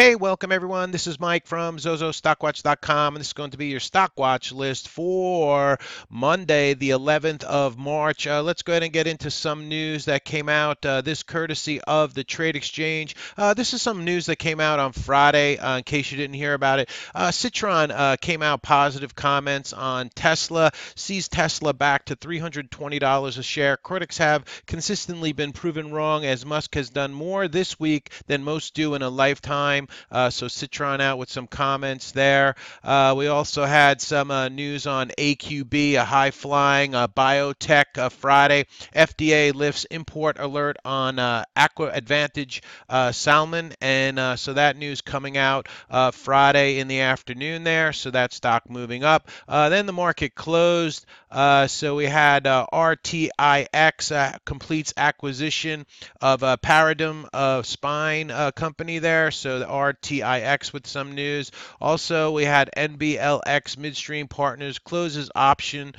Hey, welcome everyone. This is Mike from zozostockwatch.com, and this is going to be your stock watch list for Monday, the 11th of March. Let's go ahead and get into some news that came out, this courtesy of the Trade Exchange. This is some news that came out on Friday, in case you didn't hear about it. Citron came out positive comments on Tesla, sees Tesla back to $320 a share. Critics have consistently been proven wrong as Musk has done more this week than most do in a lifetime. So Citron out with some comments there. We also had some news on AQB, a high-flying biotech Friday. FDA lifts import alert on Aqua Advantage salmon, and so that news coming out Friday in the afternoon there. So that stock moving up. Then the market closed. So we had RTIX completes acquisition of Paradigm Spine company there. So the RTIX with some news. Also, we had NBLX Midstream Partners closes option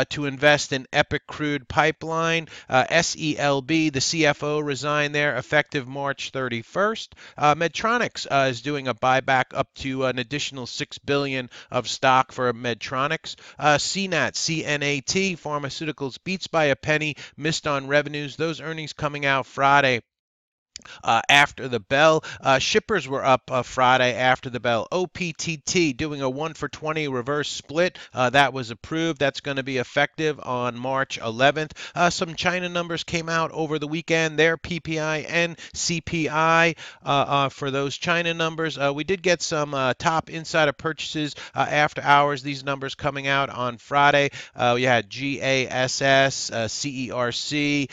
to invest in Epic Crude Pipeline. SELB, the CFO, resigned there effective March 31st. Medtronics is doing a buyback up to an additional $6 billion of stock for Medtronics. CNAT Pharmaceuticals beats by a penny, missed on revenues. Those earnings coming out Friday. After the bell. Shippers were up Friday after the bell. OPTT doing a 1 for 20 reverse split. That was approved. That's going to be effective on March 11th. Some China numbers came out over the weekend. Their PPI and CPI for those China numbers. We did get some top insider purchases after hours. These numbers coming out on Friday. We had GASS, CERC,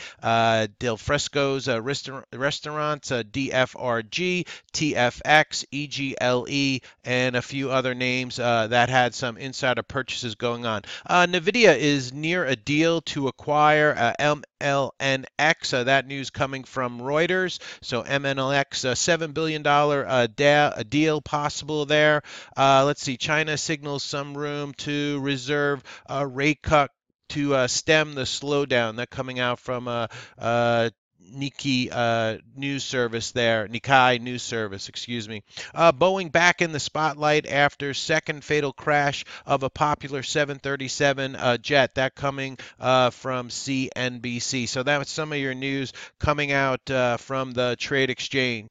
Del Fresco's restaurants, DFRG, TFX, EGLE, and a few other names that had some insider purchases going on. NVIDIA is near a deal to acquire MLNX. That news coming from Reuters. So MLNX, $7 billion deal possible there. Let's see. China signals some room to reserve a rate cut to stem the slowdown. That coming out from Nikkei news service there, Nikkei news service, excuse me. Boeing back in the spotlight after second fatal crash of a popular 737 jet. That coming from CNBC. So that was some of your news coming out from the Trade Exchange.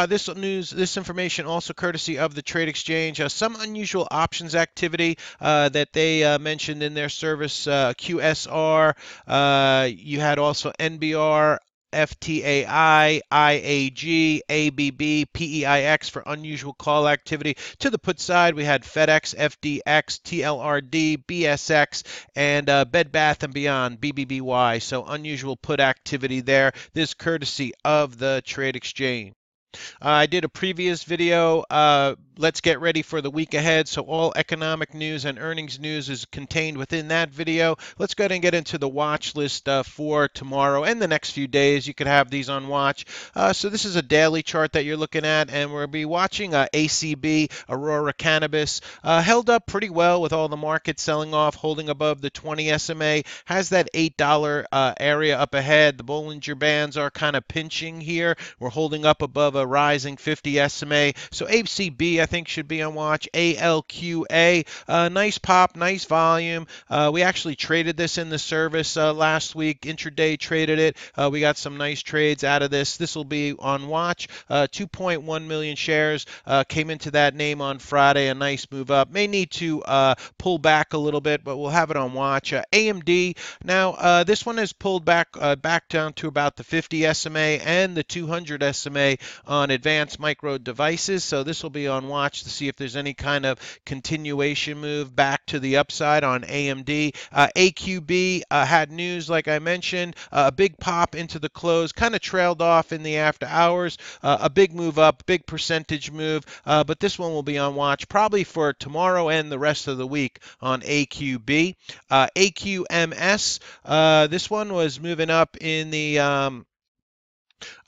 This information also courtesy of the Trade Exchange. Some unusual options activity that they mentioned in their service. QSR. You had also NBR. FTAI, IAG, ABB, PEIX for unusual call activity. To the put side, we had FedEx, FDX, TLRD, BSX, and Bed Bath & Beyond, BBBY. So unusual put activity there. This courtesy of the Trade Exchange. I did a previous video. Let's get ready for the week ahead. So all economic news and earnings news is contained within that video. Let's go ahead and get into the watch list for tomorrow and the next few days. You could have these on watch. So this is a daily chart that you're looking at, and we'll be watching ACB, Aurora Cannabis. Held up pretty well with all the market selling off, holding above the 20 SMA. Has that $8 area up ahead. The Bollinger Bands are kind of pinching here. We're holding up above a rising 50 SMA. So ACB, I think, should be on watch. ALQA, nice pop, nice volume. We actually traded this in the service last week. Intraday traded it. We got some nice trades out of this. This will be on watch. 2.1 million shares came into that name on Friday. A nice move up. May need to pull back a little bit, but we'll have it on watch. AMD. Now, this one has pulled back down to about the 50 SMA and the 200 SMA on advanced micro devices. So this will be on watch to see if there's any kind of continuation move back to the upside on AMD. AQB had news, like I mentioned, a big pop into the close, kind of trailed off in the after hours. A big move up, big percentage move, but this one will be on watch probably for tomorrow and the rest of the week on AQB. AQMS, this one was moving up in the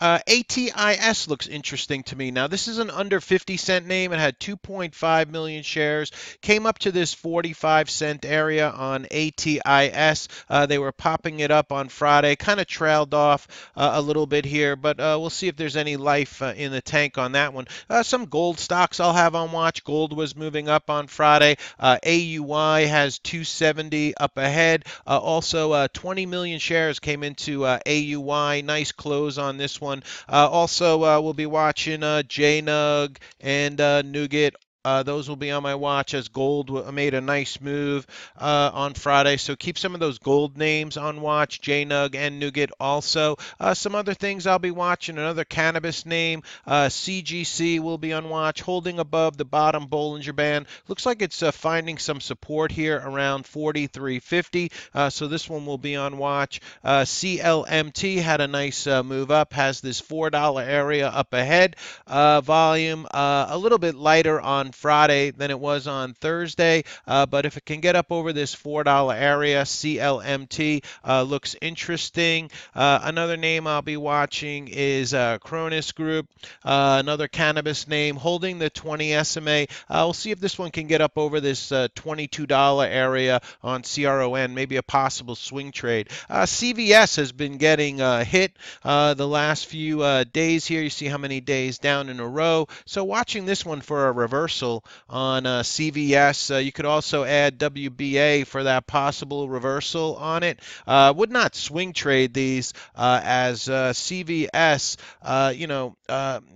ATIS looks interesting to me. Now, this is an under 50-cent name. It had 2.5 million shares. Came up to this 45-cent area on ATIS. They were popping it up on Friday. Kind of trailed off a little bit here, but we'll see if there's any life in the tank on that one. Some gold stocks I'll have on watch. Gold was moving up on Friday. AUY has 270 up ahead. Also, 20 million shares came into AUY. Nice close on this one. Also, we'll be watching JNUG and Nougat. Those will be on my watch as gold made a nice move on Friday. So keep some of those gold names on watch, JNUG and Nougat also. Some other things I'll be watching. Another cannabis name, CGC will be on watch, holding above the bottom Bollinger Band. Looks like it's finding some support here around 43.50. So this one will be on watch. CLMT had a nice move up, has this $4 area up ahead. Volume a little bit lighter on Friday than it was on Thursday, but if it can get up over this $4 area, CLMT looks interesting. Another name I'll be watching is Cronus Group, another cannabis name holding the 20 SMA. We'll see if this one can get up over this $22 area on CRON, maybe a possible swing trade. CVS has been getting hit the last few days here. You see how many days down in a row. So watching this one for a reversal on CVS. You could also add WBA for that possible reversal on it. Would not swing trade these as CVS.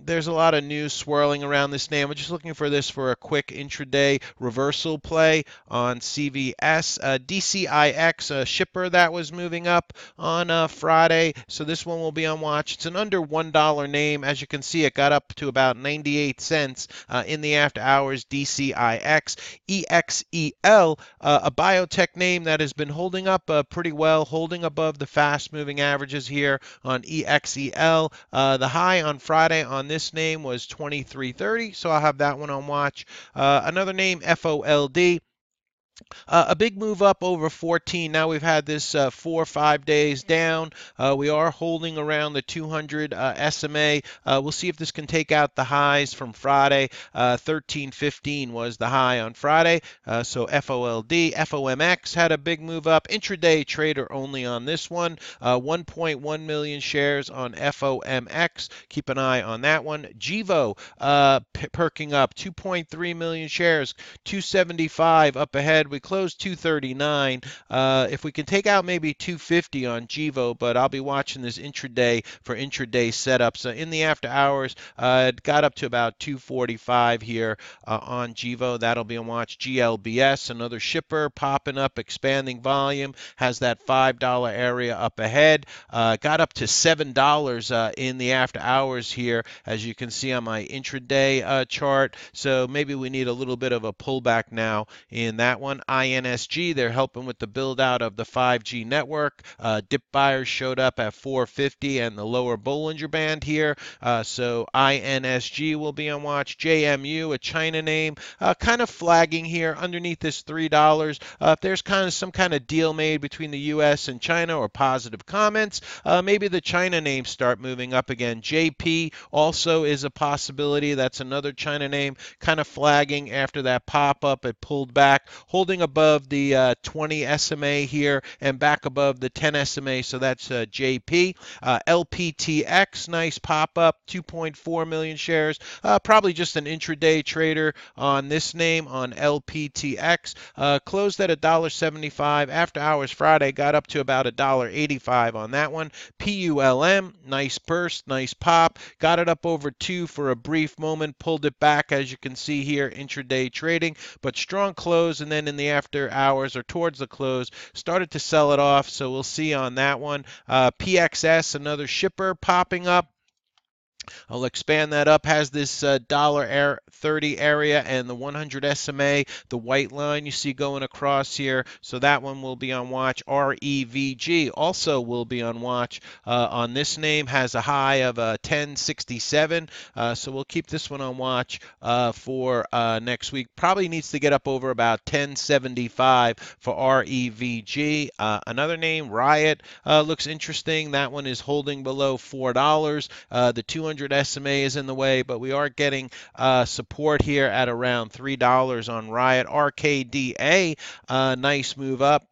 There's a lot of news swirling around this name. I'm just looking for this for a quick intraday reversal play on CVS. DCIX, a shipper that was moving up on Friday. So this one will be on watch. It's an under $1 name. As you can see, it got up to about 98 cents in the after hours. DCIX. EXEL, a biotech name that has been holding up pretty well, holding above the fast moving averages here on EXEL. The high on Friday on this name was 23.30, so I'll have that one on watch. Another name, FOLD. A big move up over 14. Now we've had this 4 or 5 days down. We are holding around the 200 SMA. We'll see if this can take out the highs from Friday. 13.15 was the high on Friday. So FOLD. FOMX had a big move up. Intraday trader only on this one. 1.1 million shares on FOMX. Keep an eye on that one. GVO perking up. 2.3 million shares. 275 up ahead. We closed 239. If we can take out maybe 250 on GVO, but I'll be watching this intraday for intraday setups. In the after hours, it got up to about 245 here on GVO. That'll be on watch. GLBS, another shipper popping up, expanding volume, has that $5 area up ahead. Got up to $7 in the after hours here, as you can see on my intraday chart. So maybe we need a little bit of a pullback now in that one. INSG, they're helping with the build out of the 5G network. Dip buyers showed up at 450 and the lower Bollinger Band here. So INSG will be on watch. JMU, a China name, kind of flagging here underneath this $3. If there's some kind of deal made between the U.S. and China or positive comments, maybe the China names start moving up again. JP also is a possibility. That's another China name, kind of flagging after that pop up. It pulled back, holding above the 20 SMA here and back above the 10 SMA. So that's JP. LPTX, nice pop up, 2.4 million shares. Probably just an intraday trader on this name on LPTX. Closed at $1.75. After hours Friday, got up to about $1.85 on that one. PULM, nice burst, nice pop. Got it up over 2 for a brief moment, pulled it back as you can see here, intraday trading, but strong close, and then in the after hours or towards the close, started to sell it off. So we'll see on that one. PXS, another shipper popping up. I'll expand that up. Has this $30 area and the 100 SMA, the white line you see going across here. So that one will be on watch. REVG also will be on watch. On this name has a high of 1067. So we'll keep this one on watch for next week. Probably needs to get up over about 1075 for REVG. Another name, Riot, looks interesting. That one is holding below $4. The 200 SMA is in the way, but we are getting support here at around $3 on Riot. RKDA, nice move up.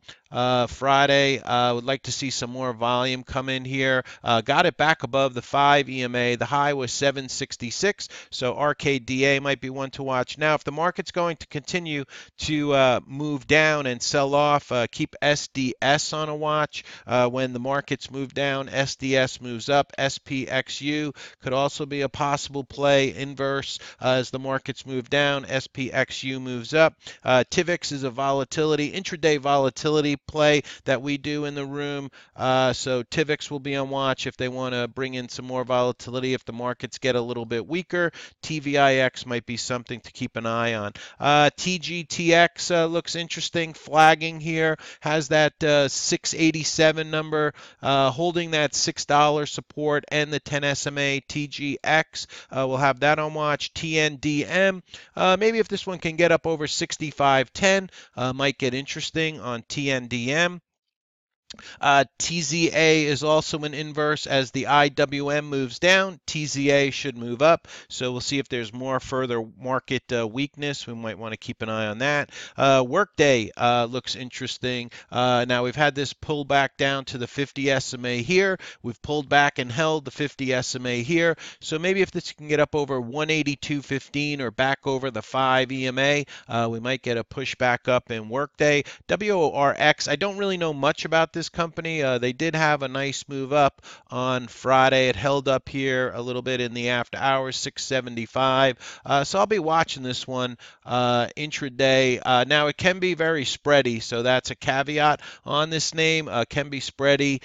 Friday, would like to see some more volume come in here. Got it back above the 5 EMA. The high was 766, so RKDA might be one to watch. Now, if the market's going to continue to move down and sell off, keep SDS on a watch. When the markets move down, SDS moves up. SPXU could also be a possible play inverse as the markets move down. SPXU moves up. TIVX is a volatility, intraday volatility play that we do in the room. So TIVX will be on watch if they want to bring in some more volatility. If the markets get a little bit weaker, TVIX might be something to keep an eye on. TGTX looks interesting, flagging here, has that 687 number, holding that $6 support and the 10 SMA. TGX, we'll have that on watch. TNDM, maybe if this one can get up over 65.10, might get interesting on TNDM. TZA is also an inverse. As the IWM moves down, TZA should move up. So we'll see if there's more further market weakness. We might want to keep an eye on that. Workday looks interesting. Now we've had this pull back down to the 50 SMA here. We've pulled back and held the 50 SMA here. So maybe if this can get up over 182.15 or back over the 5 EMA, we might get a push back up in Workday. WORX, I don't really know much about this company. They did have a nice move up on Friday. It held up here a little bit in the after hours, 675. So I'll be watching this one intraday. Now it can be very spready, so that's a caveat on this name. Can be spready,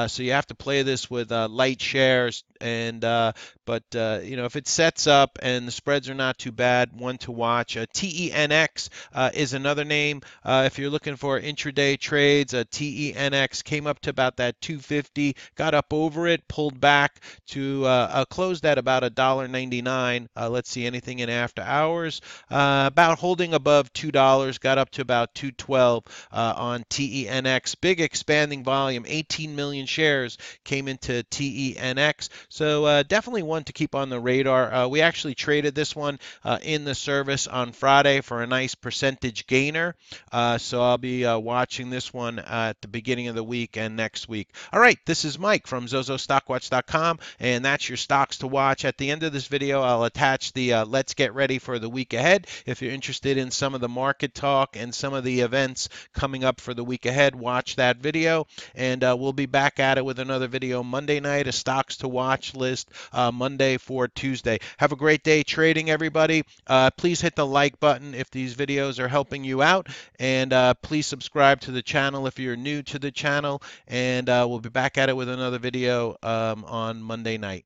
so you have to play this with light shares. And but if it sets up and the spreads are not too bad, one to watch. TENX is another name. If you're looking for intraday trades, TENX came up to about that 250, got up over it, pulled back to closed at about $1.99. Let's see anything in after hours. About holding above $2, got up to about 212 on TENX. Big expanding volume, 18 million shares came into TENX. So definitely one to keep on the radar. We actually traded this one in the service on Friday for a nice percentage gainer. So I'll be watching this one at the beginning of the week and next week. All right, this is Mike from zozostockwatch.com, and that's your stocks to watch. At the end of this video, I'll attach the let's get ready for the week ahead. If you're interested in some of the market talk and some of the events coming up for the week ahead, watch that video. And we'll be back at it with another video Monday night, a stocks to watch list Monday for Tuesday. Have a great day trading, everybody. Please hit the like button if these videos are helping you out, and please subscribe to the channel if you're new to the channel, and we'll be back at it with another video on Monday night.